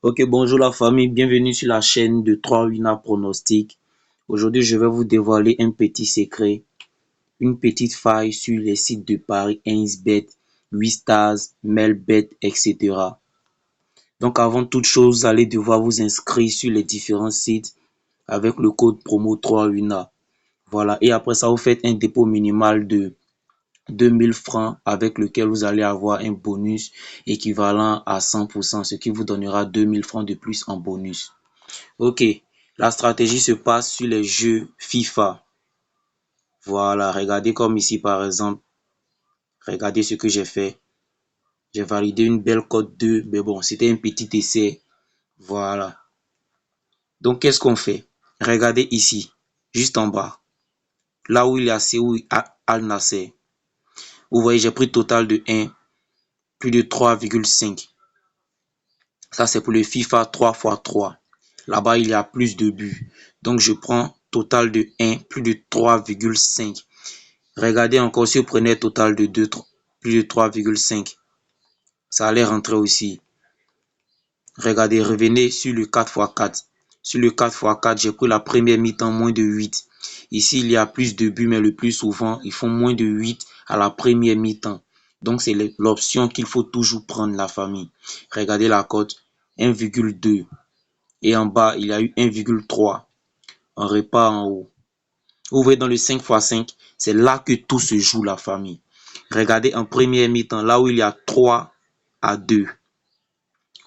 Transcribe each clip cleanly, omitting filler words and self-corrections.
Ok, bonjour la famille, bienvenue sur la chaîne de 3 Wina Pronostic. Aujourd'hui, je vais vous dévoiler un petit secret, une petite faille sur les sites de paris 1xBet, 8stars, Melbet, etc. Donc, avant toute chose, vous allez devoir vous inscrire sur les différents sites avec le code promo 3 Wina. Voilà, et après ça, vous faites un dépôt minimal de 2000 francs avec lequel vous allez avoir un bonus équivalent à 100%, ce qui vous donnera 2000 francs de plus en bonus. Ok, la stratégie se passe sur les jeux FIFA. Voilà, regardez comme ici par exemple. Regardez ce que j'ai fait. J'ai validé une belle cote 2, mais bon, c'était un petit essai. Voilà. Donc, qu'est-ce qu'on fait? Regardez ici, juste en bas, là où il y a Séoul Al Nasser. Vous voyez, j'ai pris total de 1, plus de 3,5. Ça, c'est pour le FIFA 3x3. Là-bas, il y a plus de buts. Donc, je prends total de 1, plus de 3,5. Regardez encore, si vous prenez total de 2, plus de 3,5, ça allait rentrer aussi. Regardez, revenez sur le 4x4. Sur le 4x4, j'ai pris la première mi-temps moins de 8. Ici, il y a plus de buts, mais le plus souvent, ils font moins de 8 à la première mi-temps. Donc, c'est l'option qu'il faut toujours prendre, la famille. Regardez la cote, 1,2. Et en bas, il y a eu 1,3. On repart en haut. Vous voyez dans le 5x5, c'est là que tout se joue, la famille. Regardez en première mi-temps, là où il y a 3-2.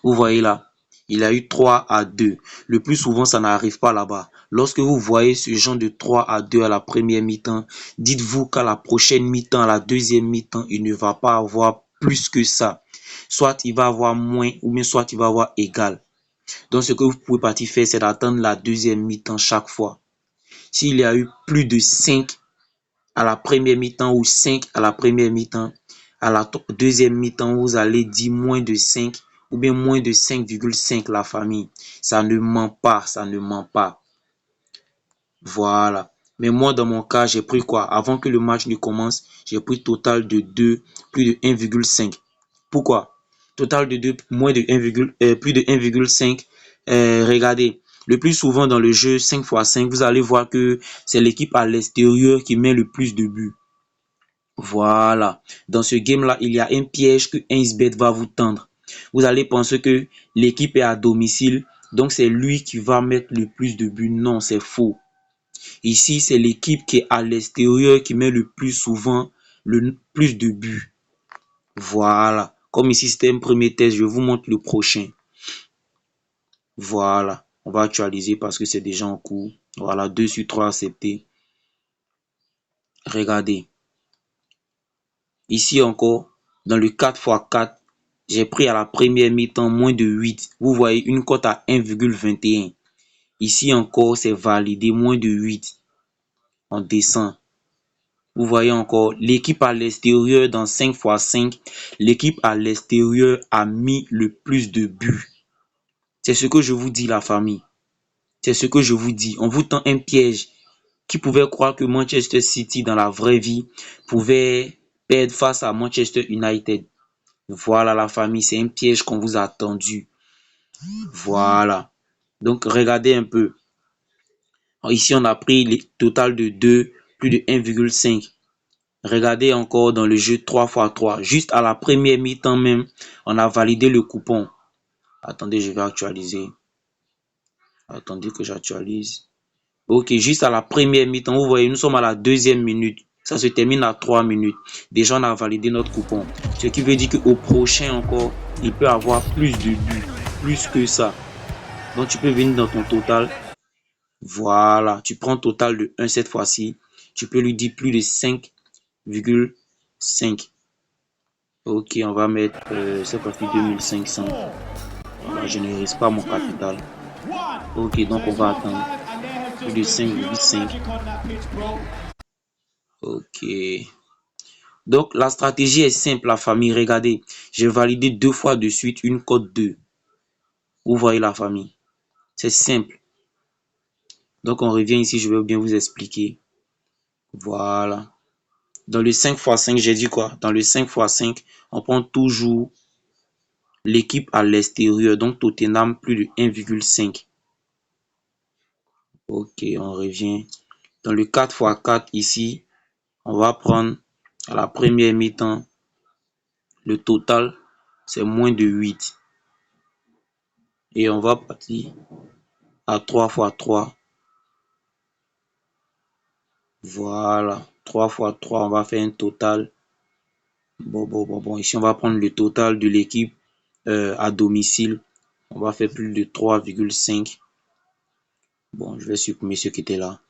Vous voyez là, il y a eu 3-2. Le plus souvent, ça n'arrive pas là-bas. Lorsque vous voyez ce genre de 3-2 à la première mi-temps, dites-vous qu'à la prochaine mi-temps, à la deuxième mi-temps, il ne va pas avoir plus que ça. Soit il va avoir moins, ou bien soit il va avoir égal. Donc, ce que vous pouvez partir faire, c'est d'attendre la deuxième mi-temps chaque fois. S'il y a eu plus de 5 à la première mi-temps ou 5 à la première mi-temps, à la deuxième mi-temps, vous allez dire moins de 5 ou bien moins de 5,5 la famille. Ça ne ment pas, ça ne ment pas. Voilà. Mais moi, dans mon cas, j'ai pris quoi? Avant que le match ne commence, j'ai pris total de 2, plus de 1,5. Pourquoi? Total de 2, moins de 1, plus de 1,5. Regardez, le plus souvent dans le jeu 5x5, vous allez voir que c'est l'équipe à l'extérieur qui met le plus de buts. Voilà. Dans ce game-là, il y a un piège que 1xBet va vous tendre. Vous allez penser que l'équipe est à domicile, donc c'est lui qui va mettre le plus de buts. Non, c'est faux. Ici, c'est l'équipe qui est à l'extérieur qui met le plus souvent le plus de buts. Voilà. Comme ici, c'était un premier test, je vous montre le prochain. Voilà. On va actualiser parce que c'est déjà en cours. Voilà, 2 sur 3 acceptés. Regardez. Ici encore, dans le 4x4, j'ai pris à la première mi-temps moins de 8. Vous voyez une cote à 1,21. Ici encore, c'est validé, moins de 8. On descend. Vous voyez encore, l'équipe à l'extérieur dans 5x5, l'équipe à l'extérieur a mis le plus de buts. C'est ce que je vous dis, la famille. C'est ce que je vous dis. On vous tend un piège. Qui pouvait croire que Manchester City, dans la vraie vie, pouvait perdre face à Manchester United? Voilà, la famille, c'est un piège qu'on vous a tendu. Voilà. Donc, regardez un peu. Ici, on a pris le total de 2, plus de 1,5. Regardez encore dans le jeu 3x3. Juste à la première mi-temps même, on a validé le coupon. Attendez, je vais actualiser. Attendez que j'actualise. Ok, juste à la première mi-temps, vous voyez, nous sommes à la deuxième minute. Ça se termine à 3 minutes. Déjà, on a validé notre coupon. Ce qui veut dire qu'au prochain encore, il peut avoir plus de buts. Plus que ça. Donc, tu peux venir dans ton total. Voilà. Tu prends total de 1 cette fois-ci. Tu peux lui dire plus de 5,5. Ok, on va mettre cette fois-ci 2500. Voilà, je ne risque pas mon capital. Ok, donc on va attendre plus de 5,5. Ok. Donc la stratégie est simple, la famille. Regardez, j'ai validé 2 fois de suite une cote 2. Vous voyez la famille. C'est simple. Donc on revient ici, je vais bien vous expliquer. Voilà. Dans le 5x5, j'ai dit quoi? Dans le 5x5, on prend toujours l'équipe à l'extérieur, donc Tottenham plus de 1,5. Ok, on revient. Dans le 4x4 ici, on va prendre à la première mi-temps, le total c'est moins de 8. Et on va partir à 3x3. Voilà, 3x3, on va faire un total. Bon. Ici, on va prendre le total de l'équipe à domicile. On va faire plus de 3,5. Bon, je vais supprimer ce qui était là.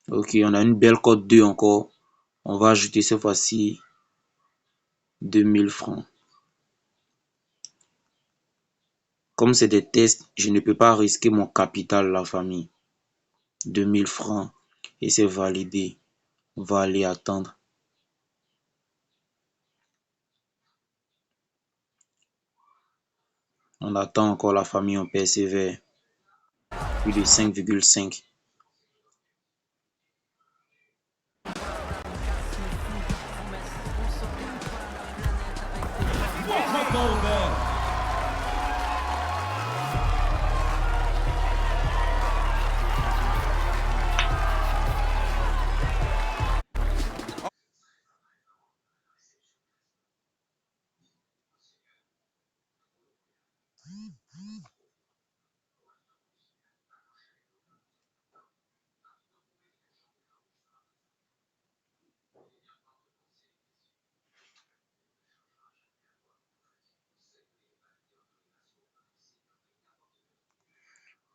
Ok, on a une belle cote 2 encore. On va ajouter cette fois-ci 2000 francs. Comme c'est des tests, je ne peux pas risquer mon capital, la famille. 2000 francs. Et c'est validé. On va aller attendre. On attend encore la famille, on persévère. Plus de 5,5.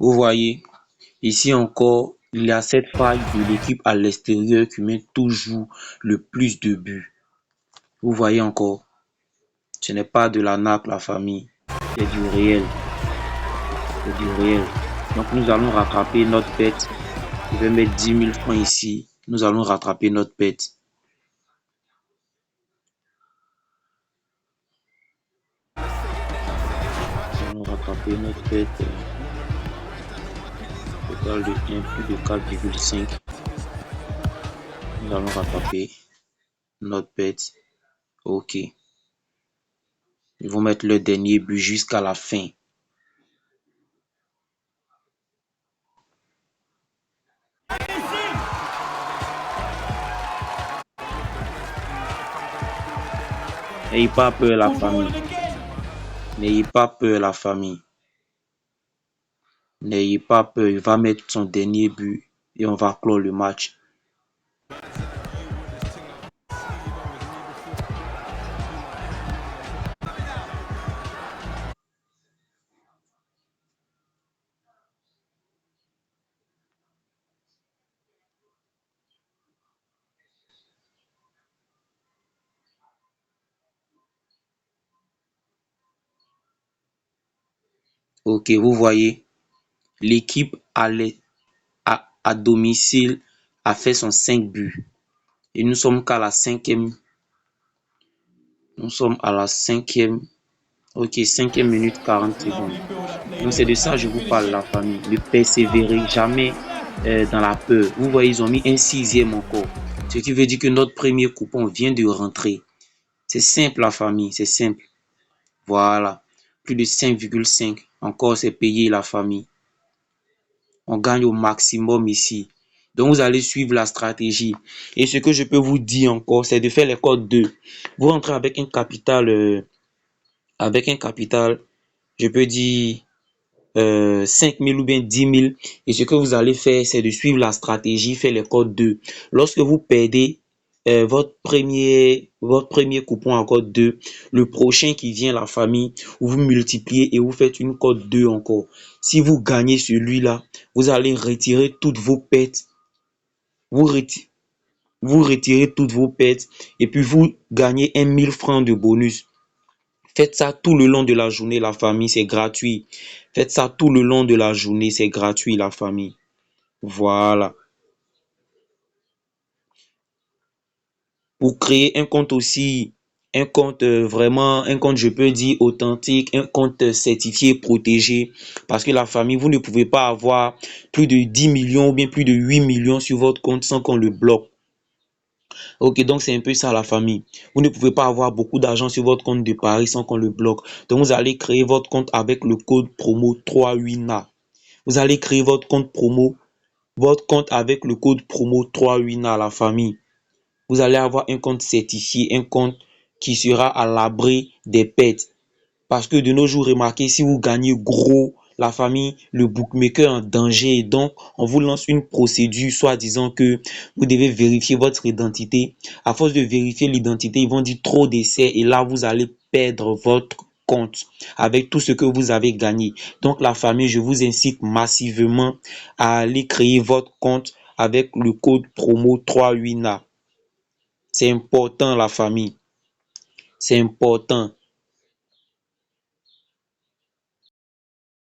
Vous voyez, ici encore, il y a cette faille de l'équipe à l'extérieur qui met toujours le plus de buts. Vous voyez encore, ce n'est pas de la nappe, la famille, c'est du réel. C'est du réel. Donc nous allons rattraper notre bête. Je vais mettre 10 000 francs ici. Nous allons rattraper notre bête. Nous allons rattraper notre bête. Total de 1, plus de 4,5. Nous allons rattraper notre bête. Ok. Ils vont mettre le dernier but jusqu'à la fin. N'ayez pas peur, la famille. N'ayez pas peur, la famille. N'ayez pas peur. Il va mettre son dernier but et on va clore le match. Ok, vous voyez, l'équipe à domicile a fait son 5 buts. Et nous sommes qu'à la cinquième. Nous sommes à la cinquième. Ok, cinquième minute 40 secondes. Donc c'est de ça que je vous parle, la famille. Ne persévérez jamais dans la peur. Vous voyez, ils ont mis un sixième encore. Ce qui veut dire que notre premier coupon vient de rentrer. C'est simple, la famille, c'est simple. Voilà. Plus de 5,5. Encore, c'est payé, la famille. On gagne au maximum ici. Donc, vous allez suivre la stratégie. Et ce que je peux vous dire encore, c'est de faire les codes 2. Vous rentrez avec un capital, je peux dire 5 000 ou bien 10 000. Et ce que vous allez faire, c'est de suivre la stratégie, faire les codes 2. Lorsque vous perdez votre premier coupon en code 2, le prochain qui vient, la famille, vous multipliez et vous faites une code 2 encore. Si vous gagnez celui-là, vous allez retirer toutes vos pertes. Vous retirez toutes vos pertes et puis vous gagnez 1000 francs de bonus. Faites ça tout le long de la journée, la famille, c'est gratuit. Faites ça tout le long de la journée, c'est gratuit, la famille. Voilà. Pour créer un compte aussi, un compte vraiment, un compte, je peux dire, authentique, un compte certifié, protégé. Parce que la famille, vous ne pouvez pas avoir plus de 10 millions ou bien plus de 8 millions sur votre compte sans qu'on le bloque. Ok, donc c'est un peu ça la famille. Vous ne pouvez pas avoir beaucoup d'argent sur votre compte de Paris sans qu'on le bloque. Donc vous allez créer votre compte avec le code promo 38NA. Vous allez créer votre compte avec le code promo 38NA la famille. Vous allez avoir un compte certifié, un compte qui sera à l'abri des pertes. Parce que de nos jours, remarquez, si vous gagnez gros, la famille, le bookmaker est en danger. Donc, on vous lance une procédure, soit disant que vous devez vérifier votre identité. À force de vérifier l'identité, ils vont dire trop d'essais et là, vous allez perdre votre compte avec tout ce que vous avez gagné. Donc, la famille, je vous incite massivement à aller créer votre compte avec le code promo 38NA. C'est important, la famille. C'est important.